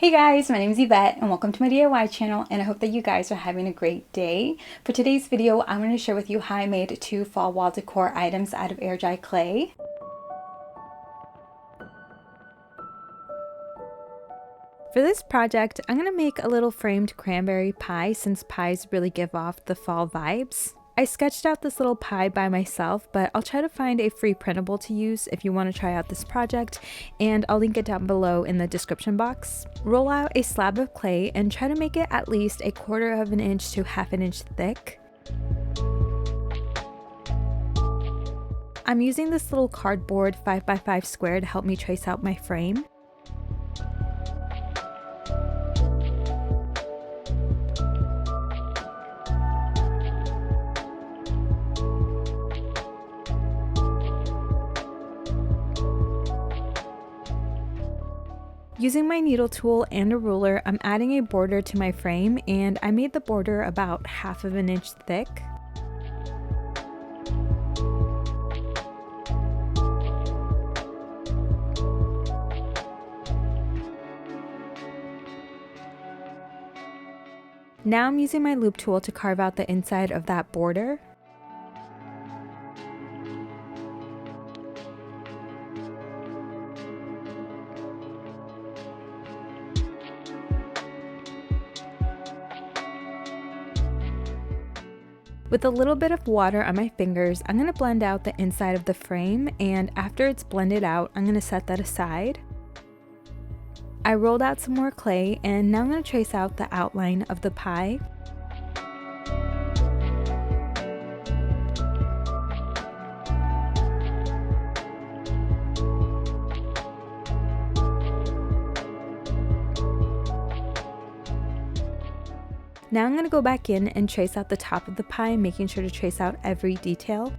Hey guys, my name is Yvette and welcome to my DIY channel, and I hope that you guys are having a great day. For today's video, I'm going to share with you how I made 2 fall wall decor items out of air dry clay. For this project, I'm going to make a little framed cranberry pie since pies really give off the fall vibes. I sketched out this little pie by myself, but I'll try to find a free printable to use if you want to try out this project, and I'll link it down below in the description box. Roll out a slab of clay and try to make it at least 1/4 of an inch to 1/2 an inch thick. I'm using this little cardboard 5x5 square to help me trace out my frame. Using my needle tool and a ruler, I'm adding a border to my frame, and I made the border about 1/2 of an inch thick. Now I'm using my loop tool to carve out the inside of that border. With a little bit of water on my fingers, I'm going to blend out the inside of the frame, and after it's blended out, I'm going to set that aside. I rolled out some more clay, and now I'm going to trace out the outline of the pie. Now I'm going to go back in and trace out the top of the pie, making sure to trace out every detail.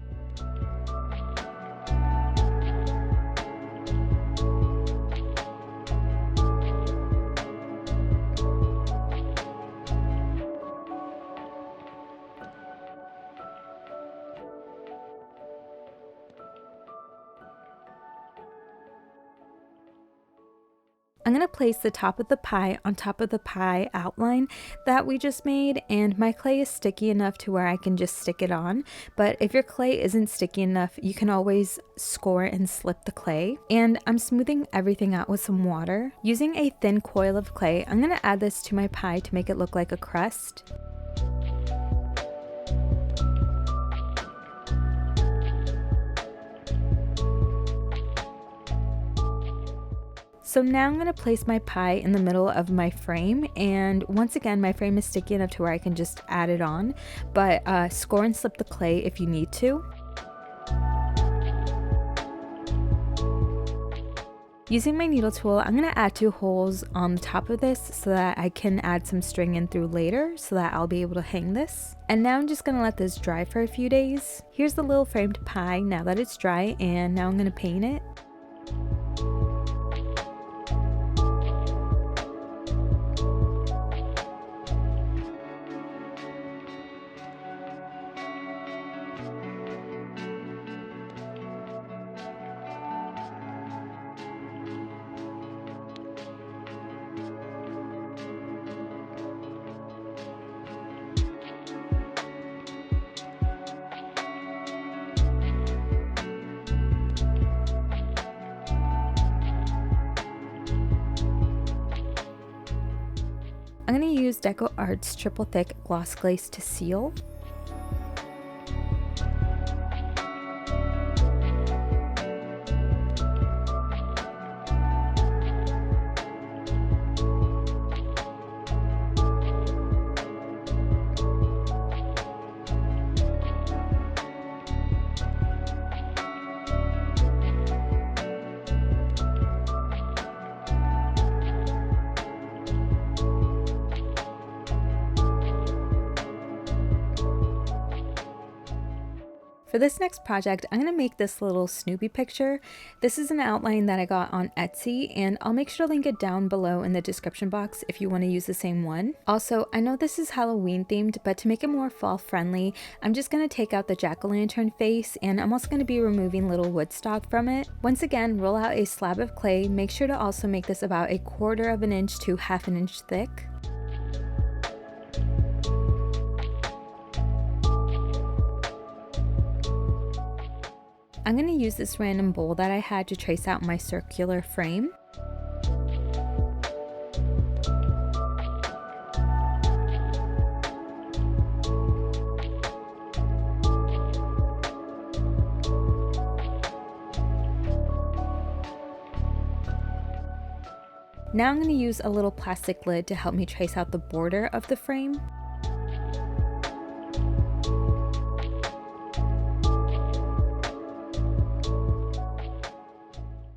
I'm going to place the top of the pie on top of the pie outline that we just made, and my clay is sticky enough to where I can just stick it on, but if your clay isn't sticky enough, you can always score and slip the clay. And I'm smoothing everything out with some water. Using a thin coil of clay, I'm going to add this to my pie to make it look like a crust. So now I'm going to place my pie in the middle of my frame, and once again my frame is sticky enough to where I can just add it on, but score and slip the clay if you need to. Using my needle tool, I'm going to add 2 holes on the top of this so that I can add some string in through later so that I'll be able to hang this. And now I'm just going to let this dry for a few days. Here's the little framed pie now that it's dry, and now I'm going to paint it. I'm going to use Decor's triple thick gloss glaze to seal. For this next project, I'm going to make this little Snoopy picture. This is an outline that I got on Etsy, and I'll make sure to link it down below in the description box if you want to use the same one. Also, I know this is Halloween themed, but to make it more fall friendly, I'm just going to take out the jack-o'-lantern face, and I'm also going to be removing little wood stock from it. Once again, roll out a slab of clay. Make sure to also make this about 1/4 of an inch to 1/2 an inch thick. I'm going to use this random bowl that I had to trace out my circular frame. Now I'm going to use a little plastic lid to help me trace out the border of the frame.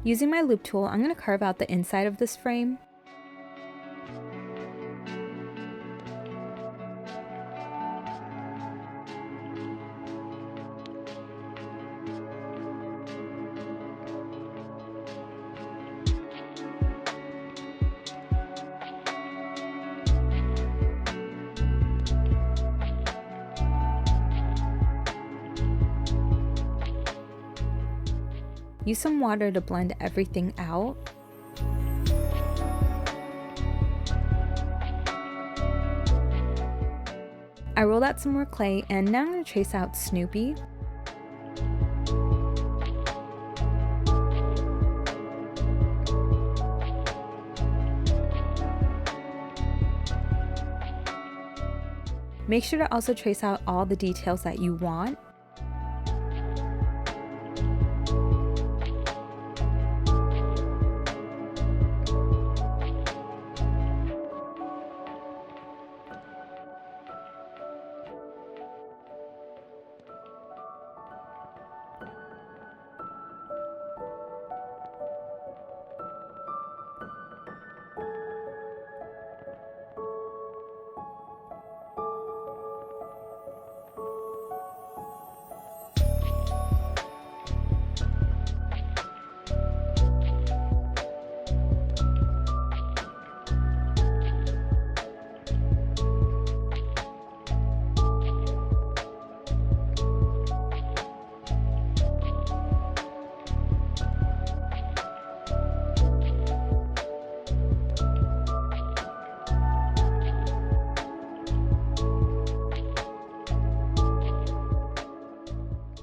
Using my loop tool, I'm going to carve out the inside of this frame. Use some water to blend everything out. I rolled out some more clay, and now I'm going to trace out Snoopy. Make sure to also trace out all the details that you want.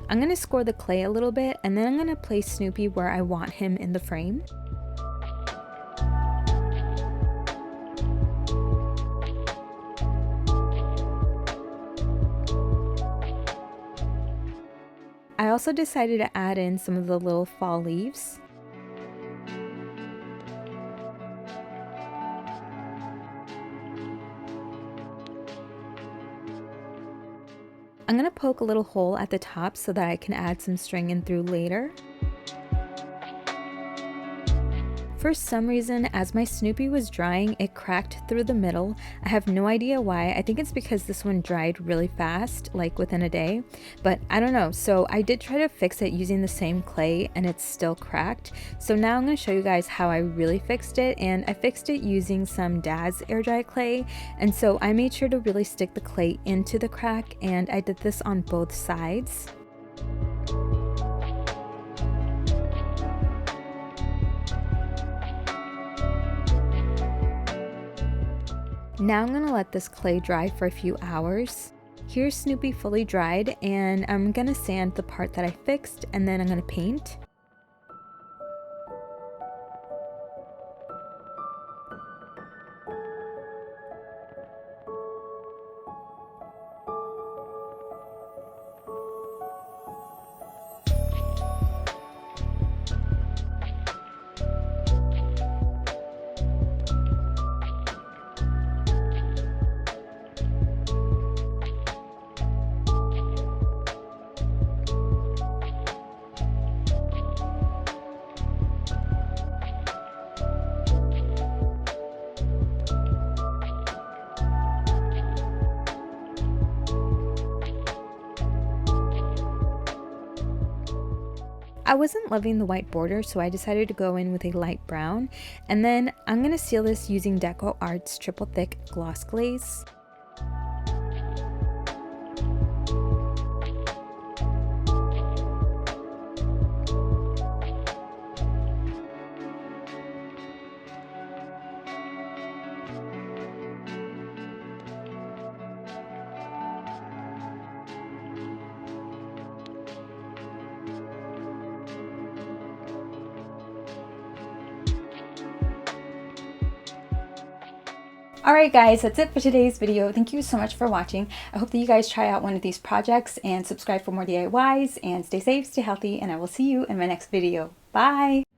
I'm going to score the clay a little bit, and then I'm going to place Snoopy where I want him in the frame. I also decided to add in some of the little fall leaves. I'm going to poke a little hole at the top so that I can add some string in through later. For some reason, as my Snoopy was drying, it cracked through the middle. I have no idea why. I think it's because this one dried really fast, like within a day, but I don't know. So I did try to fix it using the same clay, and it's still cracked. So now I'm going to show you guys how I really fixed it, and I fixed it using some Dad's air dry clay. And so I made sure to really stick the clay into the crack, and I did this on both sides. Now I'm going to let this clay dry for a few hours. Here's Snoopy fully dried, and I'm going to sand the part that I fixed, and then I'm going to paint. I wasn't loving the white border, so I decided to go in with a light brown. And then I'm going to seal this using Decor Art's triple thick gloss glaze. Alright guys, that's it for today's video. Thank you so much for watching. I hope that you guys try out one of these projects and subscribe for more DIYs, and stay safe, stay healthy, and I will see you in my next video. Bye!